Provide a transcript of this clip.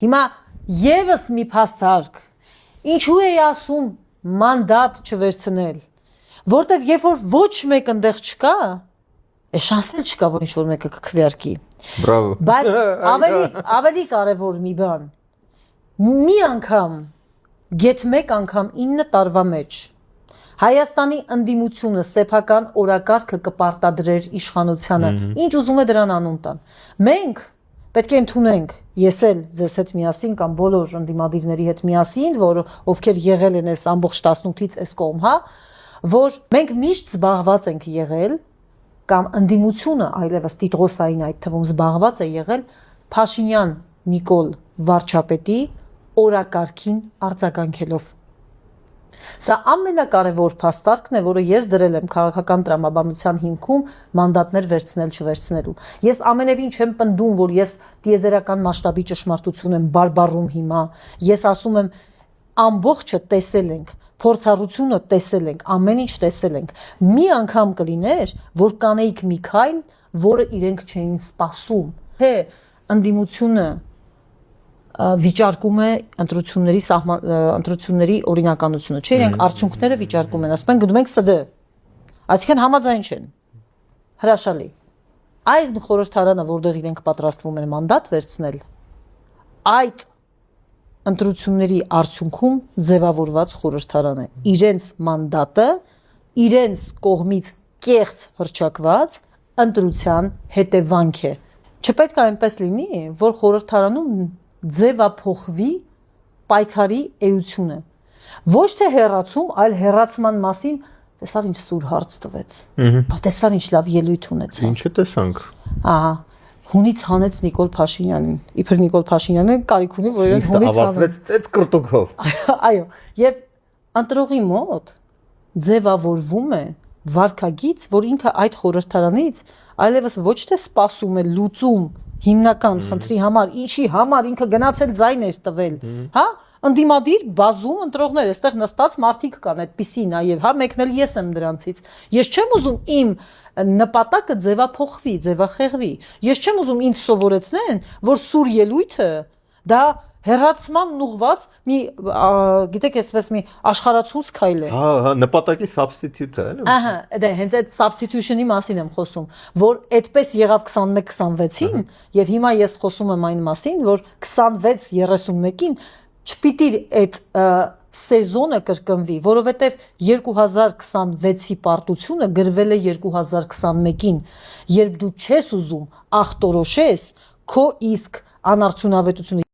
Հիմա եւս մի փաստարկ ինչու է ասում մանդատ չվերցնել, որտեվ երբ որ ոչ մեկ այնտեղ չկա, շանսել չկա, որ ինչ-որ մեկը կքվեարկի։ Բրավո։ Բայց ավելի կարևոր մի բան, մի անգամ, գեթ մեկ անգամ 9 տարվա մեջ Հայաստանի ընդդիմությունը սեփական օրակարգը կպարտադրեր իշխանությանը, ինչ ուզում է դրան անուն տան։ Մենք պետք է ընդունենք, ես էլ ձեզ հետ միասին կամ բոլոր ընդդիմադիրների հետ միասին, ովքեր եղել են այս ամբողջ 18-ից այս կողմ, հա, որ մենք միշտ զբաղված ենք եղել կամ ընդդիմությունը այլևս Տիգրոսային այդ թվում զբաղված է եղել Փաշինյան Նիկոլ վարչապետի օրակարգին արձագանքելով։ Սա ամենակարևոր փաստարկն է, որը ես դրել եմ քաղաքական տրամաբանության հիմքում մանդատներ վերցնել չվերցնելու։ Ես ամենևին չեմ պնդում, որ ես տիեզերական մասշտաբի ճշմարտություն եմ բարբառում հիմա։ Ես ասում եմ ամբողջը տեսել ենք, փորձառությունը տեսել ենք, ամեն ինչ տեսել ենք։ Մի անգամ կլիներ, որ կանեիք մի քայլ, որը իրենք չէին սպասում, թե ընդդիմությունը վիճարկում է ընտրությունների օրինականությունը, չէ, իրենք արդյունքները վիճարկում են, ասում են գնում ենք ՍԴ, այսինքն համաձայն չեն, հրաշալի, այդ խորհրդարանը, որտեղ իրենք պատրաստվում են մանդատ վերցնել, այդ ընտրությունների արդյունքում ձևավորված խորհրդարան է, իրենց մանդատը, իրենց կողմից կեղծ հռչակված ընտրության հետևանք է, չպետք է այնպես լինի, որ խորհրդարանում ձևափոխվի պայքարի էությունը։ Ոչ թե հեռացում, այլ հեռացման մասին տեսար ինչ սուր հարց տվեց։ Տեսար ինչ լավ ելույթ ունեցավ։ Ինչը տեսանք։ Ահա, հունից հանեց Նիկոլ Փաշինյանին։ Իբր Նիկոլ Փաշինյանը կարիք ունի, որ իրեն հունից ավարտվեց ծեծ կրտուկով։ Այո, եւ ընտրողի մոտ ձևավորվում է վարքագիծ, որ ինքը այդ խորհրդարանից այլևս ոչ թե սպասում է լուծում հիմնական խնդրի համար, ինչի համար ինքը գնացել ձայներ տվել, հա, ընդդիմադիր բազում ընտրողներ, այստեղ նստած մարդիկ կան, այդպիսի նաև, հա, մեկն էլ ես եմ դրանցից։ Ես չեմ ուզում իմ նպատակը ձևափոխվի, ձևախեղվի։ Ես չեմ ուզում ինձ սովորեցնեն, որ սուր ելույթը դա հեռացման ուղված մի, գիտեք, այսպես մի աշխարհացույց քայլ է։ Հա, նպատակի substitute-ը, էլի։ Ահա, դե հենց այդ substitution-ի մասին եմ խոսում, որ այդպես եղավ 21-26-ին, եւ հիմա ես խոսում եմ այն մասին, որ 26-31-ին չպիտի այդ սեզոնը կրկնվի, որովհետեւ 2026-ի պարտությունը գրվել է 2021-ին, երբ դու չես ուզում ախտորոշես քո իսկ անարդյունավետությունը